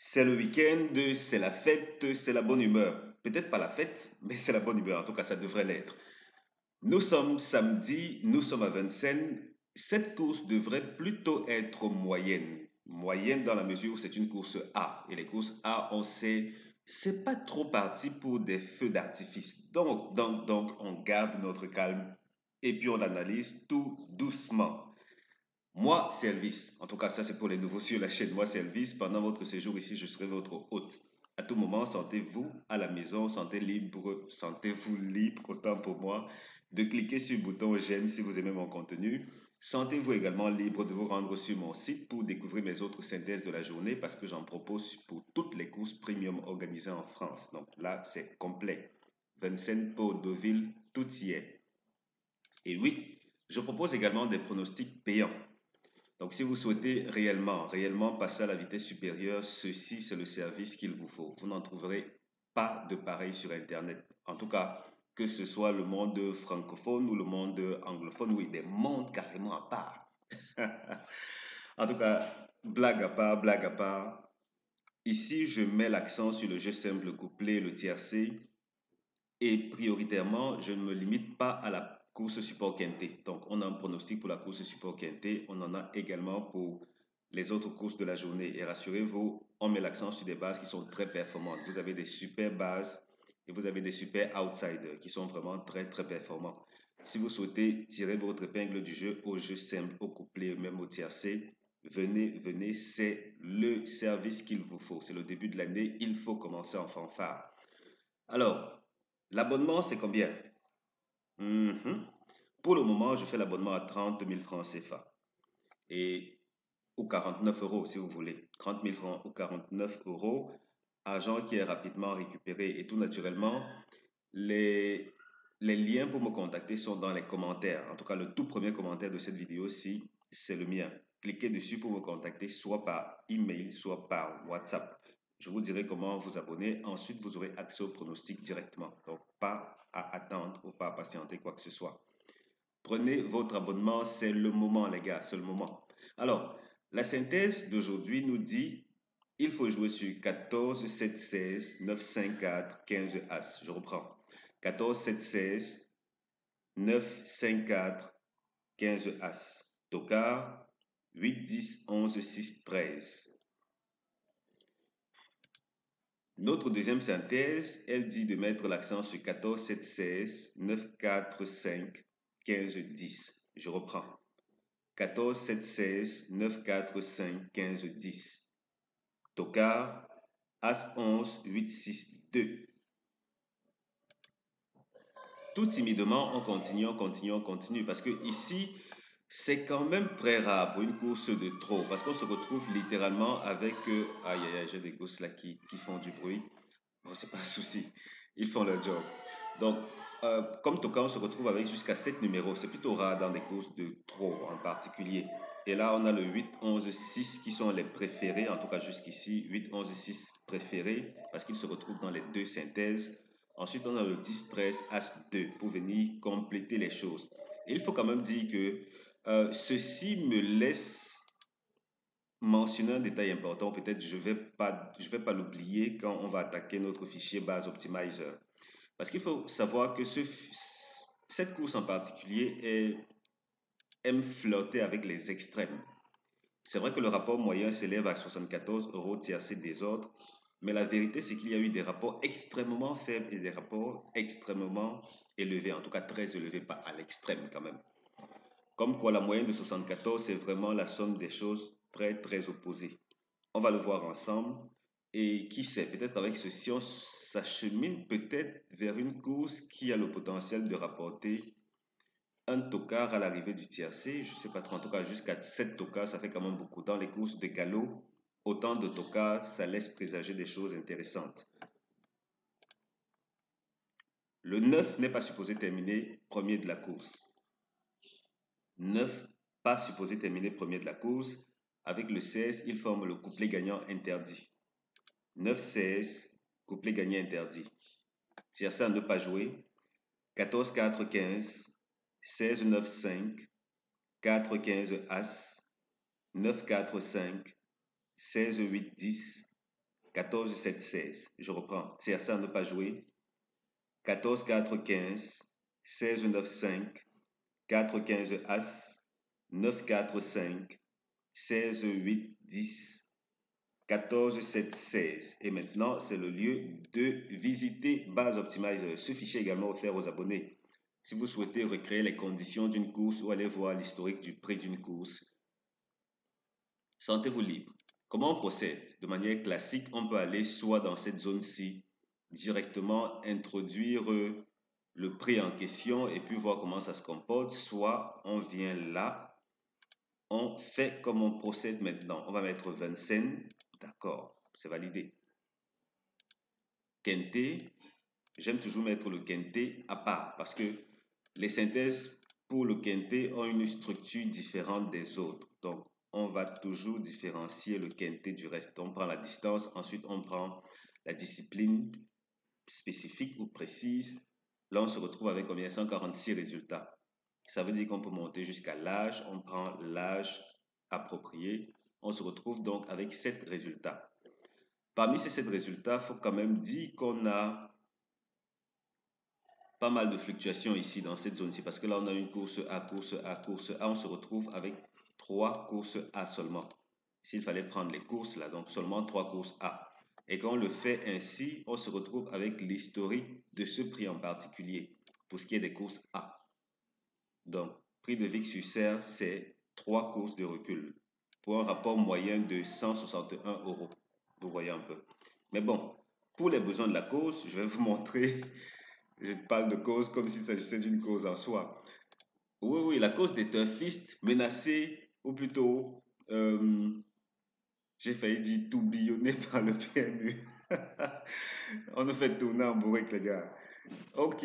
C'est le week-end, c'est la fête, c'est la bonne humeur. Peut-être pas la fête, mais c'est la bonne humeur. En tout cas, ça devrait l'être. Nous sommes samedi, nous sommes à Vincennes. Cette course devrait plutôt être moyenne. Moyenne dans la mesure où c'est une course A. Et les courses A, on sait, c'est pas trop parti pour des feux d'artifice. Donc, on garde notre calme et puis on analyse tout doucement. Moi, c'est Elvis. En tout cas, ça c'est pour les nouveaux sur la chaîne. Moi, c'est Elvis. Pendant votre séjour ici, je serai votre hôte. À tout moment, sentez-vous à la maison, sentez-vous libre, autant pour moi, de cliquer sur le bouton j'aime si vous aimez mon contenu. Sentez-vous également libre de vous rendre sur mon site pour découvrir mes autres synthèses de la journée parce que j'en propose pour toutes les courses premium organisées en France. Donc là, c'est complet. Vincennes, Pau, Deauville, tout y est. Et oui, je propose également des pronostics payants. Donc, si vous souhaitez réellement passer à la vitesse supérieure, ceci, c'est le service qu'il vous faut. Vous n'en trouverez pas de pareil sur Internet. En tout cas, que ce soit le monde francophone ou le monde anglophone, oui, des mondes carrément à part. En tout cas, blague à part. Ici, je mets l'accent sur le jeu simple, le couplet, le tiercé. Et prioritairement, je ne me limite pas à la course support quintet. Donc, on a un pronostic pour la course support quintet. On en a également pour les autres courses de la journée. Et rassurez-vous, on met l'accent sur des bases qui sont très performantes. Vous avez des super bases et vous avez des super outsiders qui sont vraiment très performants. Si vous souhaitez tirer votre épingle du jeu au jeu simple, au couplet, même au tiercé, venez, c'est le service qu'il vous faut. C'est le début de l'année, il faut commencer en fanfare. Alors, l'abonnement, c'est combien? Mhm. Pour le moment, je fais l'abonnement à 30 000 francs CFA et ou 49 euros si vous voulez. 30 000 francs ou 49 euros, argent qui est rapidement récupéré. Et tout naturellement, les, les liens pour me contacter sont dans les commentaires. En tout cas, le tout premier commentaire de cette vidéo-ci, c'est le mien. Cliquez dessus pour me contacter soit par email, soit par WhatsApp. Je vous dirai comment vous abonner. Ensuite, vous aurez accès au pronostic directement. Donc, pas à attendre ou pas à patienter quoi que ce soit. Prenez votre abonnement, c'est le moment, les gars, c'est le moment. Alors, la synthèse d'aujourd'hui nous dit il faut jouer sur 14, 7, 16, 9, 5, 4, 15 As. Je reprends. 14, 7, 16, 9, 5, 4, 15 As. Tocard, 8, 10, 11, 6, 13. Notre deuxième synthèse, elle dit de mettre l'accent sur 14, 7, 16, 9, 4, 5, 15, 10. Je reprends. 14, 7, 16, 9, 4, 5, 15, 10. Tocard, As 11, 8, 6, 2. Tout timidement, on continue. Parce que ici, c'est quand même très rare pour une course de trop. Parce qu'on se retrouve littéralement avec... aïe, aïe, aïe, j'ai des gousses là qui font du bruit. Bon, c'est pas un souci. Ils font leur job. Donc, comme Toka, on se retrouve avec jusqu'à 7 numéros. C'est plutôt rare dans des courses de trop en particulier. Et là, on a le 8, 11, 6 qui sont les préférés, en tout cas jusqu'ici. 8, 11, 6 préférés parce qu'ils se retrouvent dans les deux synthèses. Ensuite, on a le 10, 13, H2 pour venir compléter les choses. Et il faut quand même dire que ceci me laisse mentionner un détail important, peut-être je vais pas l'oublier quand on va attaquer notre fichier base optimizer. Parce qu'il faut savoir que cette course en particulier aime flotter avec les extrêmes. C'est vrai que le rapport moyen s'élève à 74 euros TRC désordre, mais la vérité c'est qu'il y a eu des rapports extrêmement faibles et des rapports extrêmement élevés, en tout cas très élevés, pas à l'extrême quand même. Comme quoi la moyenne de 74 c'est vraiment la somme des choses très opposées. On va le voir ensemble. Et qui sait, peut-être avec ceci, on s'achemine peut-être vers une course qui a le potentiel de rapporter un tocard à l'arrivée du tiercé. Je ne sais pas trop, en tout cas jusqu'à 7 tocards, ça fait quand même beaucoup. Dans les courses de galop, autant de tocards, ça laisse présager des choses intéressantes. Le 9 n'est pas supposé terminer premier de la course. 9 pas supposé terminer premier de la course. Avec le 16, il forme le couplet gagnant interdit. 9-16, couplet gagnant interdit. Tiercé à ne pas jouer. 14-4-15, 16-9-5, 4-15 As, 9-4-5, 16-8-10, 14, 7, 16. Je reprends. Tiercé à ne pas jouer. 14, 4, 15. 16, 9, 5. 4, 15, As. 9, 4, 5. 16, 8, 10. 14, 7, 16. Et maintenant, c'est le lieu de visiter Base Optimizer. Ce fichier est également offert aux abonnés. Si vous souhaitez recréer les conditions d'une course ou aller voir l'historique du prix d'une course, sentez-vous libre. Comment on procède? De manière classique, on peut aller soit dans cette zone-ci, directement introduire le prix en question et puis voir comment ça se comporte, soit on vient là, on fait comme on procède maintenant. On va mettre 20 cents, d'accord, c'est validé. Quinté, j'aime toujours mettre le quinté à part parce que les synthèses pour le quinté ont une structure différente des autres. Donc, on va toujours différencier le quinté du reste. On prend la distance, ensuite on prend la discipline spécifique ou précise. Là, on se retrouve avec combien? 146 résultats. Ça veut dire qu'on peut monter jusqu'à l'âge. On prend l'âge approprié. On se retrouve donc avec 7 résultats. Parmi ces 7 résultats, il faut quand même dire qu'on a pas mal de fluctuations ici dans cette zone-ci parce que là, on a une course A, course A, course A. On se retrouve avec 3 courses A seulement. S'il fallait prendre les courses là, donc seulement 3 courses A. Et quand on le fait ainsi, on se retrouve avec l'historique de ce prix en particulier pour ce qui est des courses A. Donc, prix de VIX sur serre, c'est 3 courses de recul pour un rapport moyen de 161 €. Vous voyez un peu. Mais bon, pour les besoins de la course, je vais vous montrer. Je parle de cause comme s'il s'agissait d'une cause en soi. Oui, la cause des turfistes menacés, ou plutôt, j'ai failli dire tourbillonné par le PMU. On nous fait tourner en bourrique, les gars. Ok.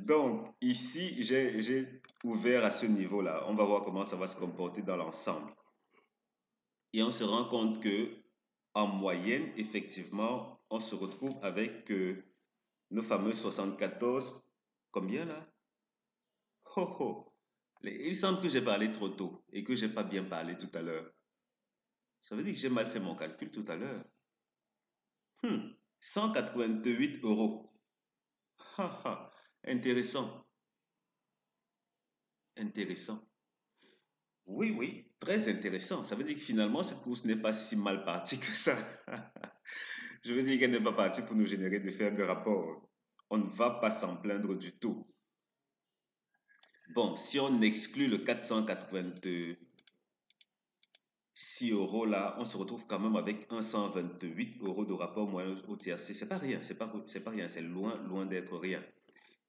Donc, ici, j'ai ouvert à ce niveau-là. On va voir comment ça va se comporter dans l'ensemble. Et on se rend compte que, en moyenne, effectivement, on se retrouve avec nos fameux 74. Combien là? Oh, oh. Il semble que j'ai parlé trop tôt et que j'ai pas bien parlé tout à l'heure. Ça veut dire que j'ai mal fait mon calcul tout à l'heure. 188 €. Intéressant. Intéressant. Oui, très intéressant. Ça veut dire que finalement, cette course n'est pas si mal partie que ça. Je veux dire qu'elle n'est pas partie pour nous générer de faibles rapports. On ne va pas s'en plaindre du tout. Bon, si on exclut le 486 € là, on se retrouve quand même avec 128 € de rapport moyen au tiercé. C'est pas rien, c'est pas rien, c'est loin d'être rien.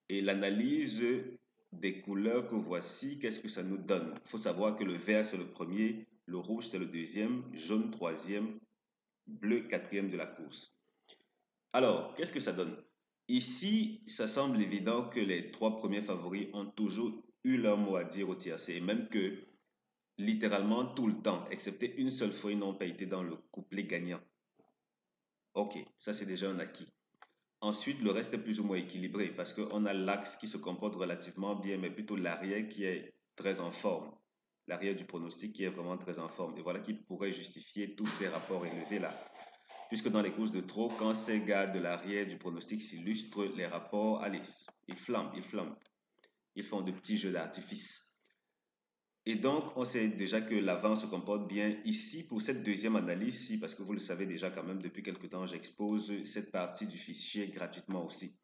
Et l'analyse des couleurs que voici, qu'est-ce que ça nous donne? Il faut savoir que le vert c'est le premier, le rouge c'est le deuxième, jaune troisième, bleu quatrième de la course. Alors, qu'est-ce que ça donne? Ici, ça semble évident que les 3 premiers favoris ont toujours eu leur mot à dire au tiercé, et même que littéralement tout le temps, excepté une seule fois, ils n'ont pas été dans le couplet gagnant. Ok, ça c'est déjà un acquis. Ensuite, le reste est plus ou moins équilibré parce qu'on a l'axe qui se comporte relativement bien, mais plutôt l'arrière qui est très en forme. L'arrière du pronostic qui est vraiment très en forme. Et voilà qui pourrait justifier tous ces rapports élevés là. Puisque dans les courses de trop, quand ces gars de l'arrière du pronostic s'illustrent, les rapports, allez, ils flamment. Ils font de petits jeux d'artifice. Et donc, on sait déjà que l'avant se comporte bien ici pour cette deuxième analyse-ci, parce que vous le savez déjà quand même, depuis quelque temps, j'expose cette partie du fichier gratuitement aussi.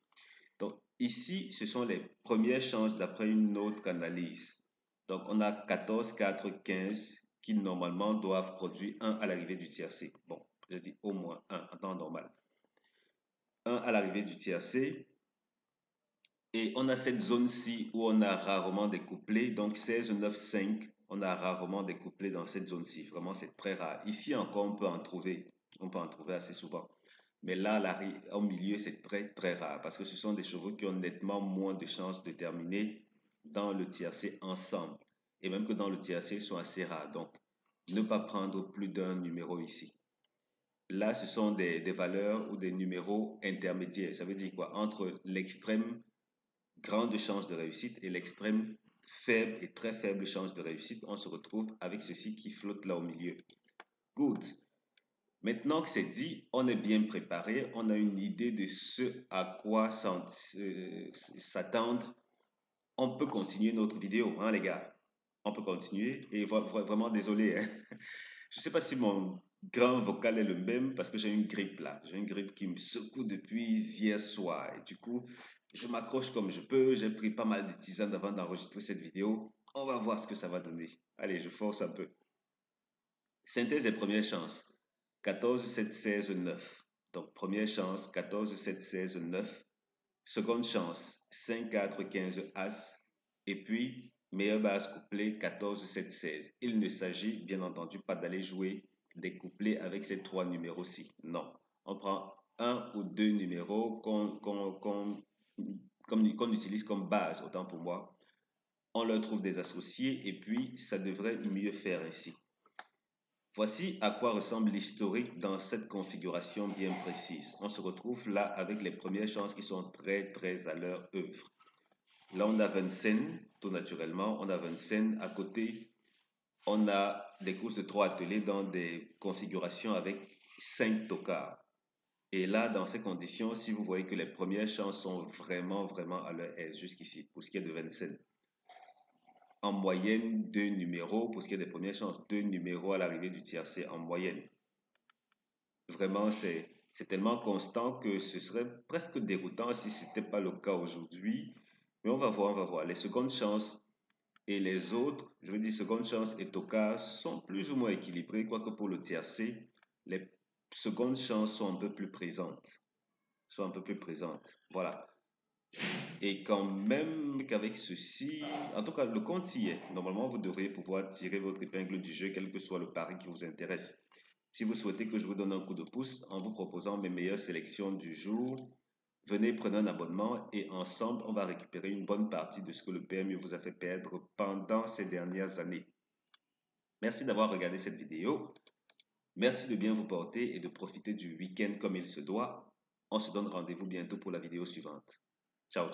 Donc, ici, ce sont les premières chances d'après une autre analyse. Donc, on a 14, 4, 15 qui normalement doivent produire 1 à l'arrivée du tiercé. Bon, je dis au moins 1 en temps normal. 1 à l'arrivée du tiercé. Et on a cette zone-ci où on a rarement des couplets. Donc 16, 9, 5, on a rarement des couplets dans cette zone-ci. Vraiment, c'est très rare. Ici encore, on peut en trouver. On peut en trouver assez souvent. Mais là, au milieu, c'est très rare parce que ce sont des chevaux qui ont nettement moins de chances de terminer dans le tiercé ensemble. Et même que dans le tiercé, ils sont assez rares. Donc, ne pas prendre plus d'un numéro ici. Là, ce sont des valeurs ou des numéros intermédiaires. Ça veut dire quoi? Entre l'extrême grande chance de réussite et l'extrême faible et très faible chance de réussite, on se retrouve avec ceci qui flotte là au milieu. Good. Maintenant que c'est dit, on est bien préparé, on a une idée de ce à quoi s'attendre. On peut continuer notre vidéo, hein, les gars. On peut continuer. Et vraiment désolé, hein. Je ne sais pas si mon grand vocal est le même parce que j'ai une grippe là. J'ai une grippe qui me secoue depuis hier soir. Et du coup, je m'accroche comme je peux. J'ai pris pas mal de tisanes avant d'enregistrer cette vidéo. On va voir ce que ça va donner. Allez, je force un peu. Synthèse des premières chances. 14, 7, 16, 9. Donc, première chance, 14, 7, 16, 9. Seconde chance, 5, 4, 15, As. Et puis, meilleure base couplée, 14, 7, 16. Il ne s'agit bien entendu pas d'aller jouer des couplets avec ces trois numéros-ci. Non. On prend un ou deux numéros qu'on utilise comme base, autant pour moi. On leur trouve des associés et puis ça devrait mieux faire ainsi. Voici à quoi ressemble l'historique dans cette configuration bien précise. On se retrouve là avec les premières chances qui sont très à leur œuvre. Là, on a Vincennes, tout naturellement. On a Vincennes. À côté, on a des courses de 3 ateliers dans des configurations avec 5 tocards. Et là, dans ces conditions, si vous voyez que les premières chances sont vraiment à leur aise jusqu'ici, pour ce qui est de Vincennes. En moyenne, 2 numéros, pour ce qui est des premières chances, 2 numéros à l'arrivée du tiercé en moyenne. Vraiment, c'est tellement constant que ce serait presque déroutant si ce n'était pas le cas aujourd'hui. Mais on va voir. Les secondes chances et les autres, je veux dire seconde chance et Toka, sont plus ou moins équilibrés, quoique pour le tiercé, les secondes chances sont un peu plus présentes. Voilà. Et quand même qu'avec ceci, en tout cas, le compte y est. Normalement, vous devriez pouvoir tirer votre épingle du jeu, quel que soit le pari qui vous intéresse. Si vous souhaitez que je vous donne un coup de pouce en vous proposant mes meilleures sélections du jour, venez prendre un abonnement et ensemble, on va récupérer une bonne partie de ce que le PMU vous a fait perdre pendant ces dernières années. Merci d'avoir regardé cette vidéo. Merci de bien vous porter et de profiter du week-end comme il se doit. On se donne rendez-vous bientôt pour la vidéo suivante. Ciao.